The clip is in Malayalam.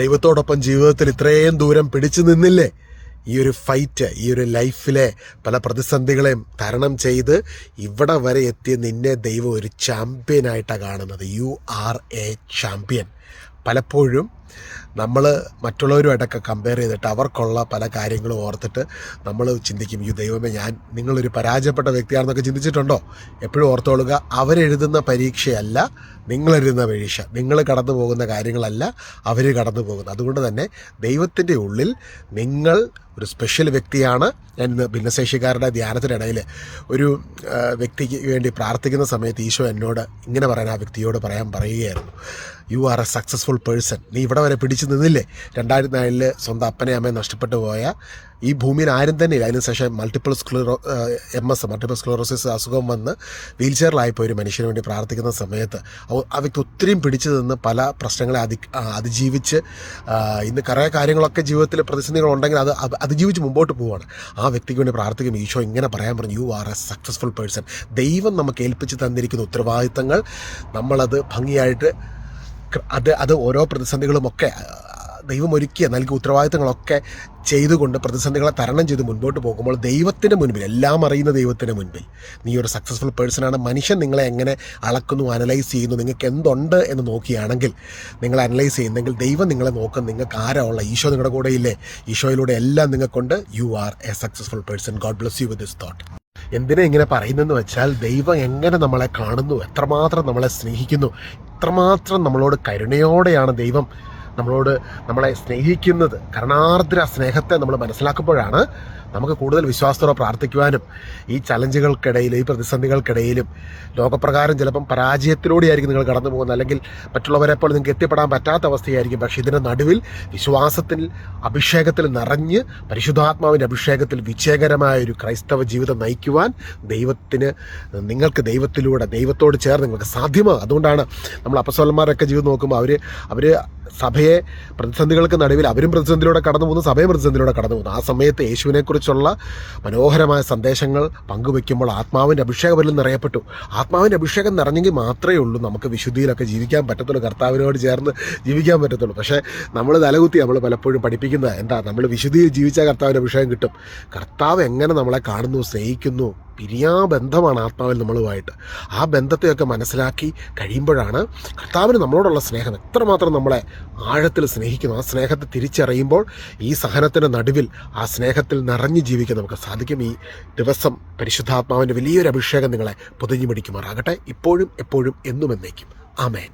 ദൈവത്തോടൊപ്പം ജീവിതത്തിൽ ഇത്രയും ദൂരം പിടിച്ചു നിന്നില്ലേ? ഈ ഒരു ഫൈറ്റ്, ഈ ഒരു ലൈഫിലെ പല പ്രതിസന്ധികളെയും തരണം ചെയ്ത് ഇവിടെ വരെ എത്തിയ നിന്നെ ദൈവം ഒരു ചാമ്പ്യനായിട്ടാണ് കാണുന്നത്. You are A champion. പലപ്പോഴും നമ്മൾ മറ്റുള്ളവരുമായിട്ടൊക്കെ കമ്പയർ ചെയ്തിട്ട് അവർക്കുള്ള പല കാര്യങ്ങളും ഓർത്തിട്ട് നമ്മൾ ചിന്തിക്കും, ഈ ദൈവമേ നിങ്ങളൊരു പരാജയപ്പെട്ട വ്യക്തിയാണെന്നൊക്കെ ചിന്തിച്ചിട്ടുണ്ടോ? എപ്പോഴും ഓർത്തോളുക, അവരെഴുതുന്ന പരീക്ഷയല്ല നിങ്ങളെഴുതുന്ന പരീക്ഷ. നിങ്ങൾ കടന്നു പോകുന്ന കാര്യങ്ങളല്ല അവർ കടന്നു പോകുന്നത്. അതുകൊണ്ട് തന്നെ ദൈവത്തിൻ്റെ ഉള്ളിൽ നിങ്ങൾ ഒരു സ്പെഷ്യൽ വ്യക്തിയാണ്. ഞാൻ ഇന്ന് ഭിന്നശേഷിക്കാരുടെ ധ്യാനത്തിനിടയിൽ ഒരു വ്യക്തിക്ക് വേണ്ടി പ്രാർത്ഥിക്കുന്ന സമയത്ത് ഈശോ എന്നോട് ഇങ്ങനെ പറയാൻ ആ വ്യക്തിയോട് പറയുകയായിരുന്നു, you are A successful person. നീ ഇവിടെ വരെ പിടിച്ചു നിന്നില്ലേ? 2004 സ്വന്തം അപ്പനെ അമ്മയെ നഷ്ടപ്പെട്ടു പോയ, ഈ ഭൂമിയിൽ ആരും തന്നെ ഇല്ല. അതിനുശേഷം മൾട്ടിപ്പിൾ സ്ക്ലറോസിസ് അസുഖം വന്ന് വീൽ ചെയറിലായിപ്പോയി ഒരു മനുഷ്യന് വേണ്ടി പ്രാർത്ഥിക്കുന്ന സമയത്ത് ആ വ്യക്തി ഒത്തിരിയും പിടിച്ചു നിന്ന് പല പ്രശ്നങ്ങളെ അതിജീവിച്ച് ഇന്ന് കുറേ കാര്യങ്ങളൊക്കെ ജീവിതത്തിൽ പ്രതിസന്ധികളുണ്ടെങ്കിൽ അത് അതിജീവിച്ച് മുമ്പോട്ട് പോവുകയാണ്. ആ വ്യക്തിക്ക് വേണ്ടി പ്രാർത്ഥിക്കും. ഈശോ ഇങ്ങനെ പറയാൻ പറഞ്ഞു, you are A successful person. ദൈവം നമുക്ക് ഏൽപ്പിച്ച് തന്നിരിക്കുന്ന ഉത്തരവാദിത്തങ്ങൾ നമ്മളത് ഭംഗിയായിട്ട് അത് ഓരോ പ്രതിസന്ധികളുമൊക്കെ ദൈവം നൽകിയ ഉത്തരവാദിത്തങ്ങളൊക്കെ ചെയ്തുകൊണ്ട് പ്രതിസന്ധികളെ തരണം ചെയ്ത് മുൻപോട്ട് പോകുമ്പോൾ ദൈവത്തിൻ്റെ മുൻപിൽ, എല്ലാം അറിയുന്ന ദൈവത്തിൻ്റെ മുൻപിൽ നീ ഒരു സക്സസ്ഫുൾ പേഴ്സണാണ്. മനുഷ്യൻ നിങ്ങളെ എങ്ങനെ അളക്കുന്നു, അനലൈസ് ചെയ്യുന്നു, നിങ്ങൾക്ക് എന്തുണ്ട് എന്ന് നോക്കിയാണെങ്കിൽ, നിങ്ങൾ അനലൈസ് ചെയ്യുന്നെങ്കിൽ ദൈവം നിങ്ങളെ നോക്കും. നിങ്ങൾക്ക് ആരാ ഉള്ള? ഈശോ നിങ്ങളുടെ കൂടെ ഇല്ലേ? ഈശോയിലൂടെ എല്ലാം നിങ്ങൾക്കുണ്ട്. You are A successful person. God bless you with this thought. എന്തിനാ ഇങ്ങനെ പറയുന്നതെന്ന് വെച്ചാൽ, ദൈവം എങ്ങനെ നമ്മളെ കാണുന്നു, എത്രമാത്രം നമ്മളെ സ്നേഹിക്കുന്നു, എത്രമാത്രം നമ്മളോട് കരുണയോടെയാണ് ദൈവം നമ്മളെ സ്നേഹിക്കുന്നത്. കരുണാർദ്ര സ്നേഹത്തെ നമ്മൾ മനസ്സിലാക്കുമ്പോഴാണ് നമുക്ക് കൂടുതൽ വിശ്വാസത്തോടെ പ്രാർത്ഥിക്കുവാനും ഈ ചലഞ്ചുകൾക്കിടയിൽ, ഈ പ്രതിസന്ധികൾക്കിടയിലും ലോകപ്രകാരം ചിലപ്പം പരാജയത്തിലൂടെയായിരിക്കും നിങ്ങൾ കടന്നു പോകുന്നത്, അല്ലെങ്കിൽ മറ്റുള്ളവരെ പോലെ നിങ്ങൾക്ക് എത്തിപ്പെടാൻ പറ്റാത്ത അവസ്ഥയായിരിക്കും. പക്ഷേ ഇതിൻ്റെ നടുവിൽ വിശ്വാസത്തിൽ, അഭിഷേകത്തിൽ നിറഞ്ഞ് പരിശുദ്ധാത്മാവിൻ്റെ അഭിഷേകത്തിൽ വിജയകരമായ ഒരു ക്രൈസ്തവ ജീവിതം നയിക്കുവാൻ നിങ്ങൾക്ക് ദൈവത്തിലൂടെ, ദൈവത്തോട് ചേർന്ന് നിങ്ങൾക്ക് സാധ്യമാകും. അതുകൊണ്ടാണ് നമ്മൾ അപ്പസ്തലന്മാരൊക്കെ ജീവിതം നോക്കുമ്പോൾ അവർ സഭയെ പ്രതിസന്ധികൾക്ക് നടുവിൽ അവരും പ്രതിസന്ധിയിലൂടെ കടന്നു പോകുന്നു, സഭയും പ്രതിസന്ധിയിലൂടെ കടന്നു പോകുന്നു. ആ സമയത്ത് യേശുവിനെക്കുറിച്ചുള്ള മനോഹരമായ സന്ദേശങ്ങൾ പങ്കുവെക്കുമ്പോൾ ആത്മാവിൻ്റെ അഭിഷേകം നിറയപ്പെട്ടു. ആത്മാവിൻ്റെ അഭിഷേകം നിറഞ്ഞെങ്കിൽ മാത്രമേ ഉള്ളൂ നമുക്ക് വിശുദ്ധിയിലൊക്കെ ജീവിക്കാൻ പറ്റത്തുള്ളൂ, കർത്താവിനോട് ചേർന്ന് ജീവിക്കാൻ പറ്റത്തുള്ളൂ. പക്ഷേ നമ്മൾ തലകുത്തി നമ്മൾ പലപ്പോഴും പഠിപ്പിക്കുന്നത് എന്താ, നമ്മൾ വിശുദ്ധിയിൽ ജീവിച്ചാൽ കർത്താവിൻ്റെ അഭിഷേകം കിട്ടും. കർത്താവ് എങ്ങനെ നമ്മളെ കാണുന്നു, സ്നേഹിക്കുന്നു, ബന്ധമാണ് ആത്മാവിൽ നമ്മളുമായിട്ട്. ആ ബന്ധത്തെയൊക്കെ മനസ്സിലാക്കി കഴിയുമ്പോഴാണ് കർത്താവിന് നമ്മളോടുള്ള സ്നേഹം എത്രമാത്രം നമ്മളെ ആഴത്തിൽ സ്നേഹിക്കുന്നു. ആ സ്നേഹത്തെ തിരിച്ചറിയുമ്പോൾ ഈ സഹനത്തിൻ്റെ നടുവിൽ ആ സ്നേഹത്തിൽ നിറഞ്ഞു ജീവിക്കാൻ നമുക്ക് സാധിക്കും. ഈ ദിവസം പരിശുദ്ധാത്മാവിൻ്റെ വലിയൊരു അഭിഷേകം നിങ്ങളെ പൊതിഞ്ഞു പിടിക്കുമാറാകട്ടെ, ഇപ്പോഴും എപ്പോഴും എന്നും എന്നേക്കും. ആമേൻ.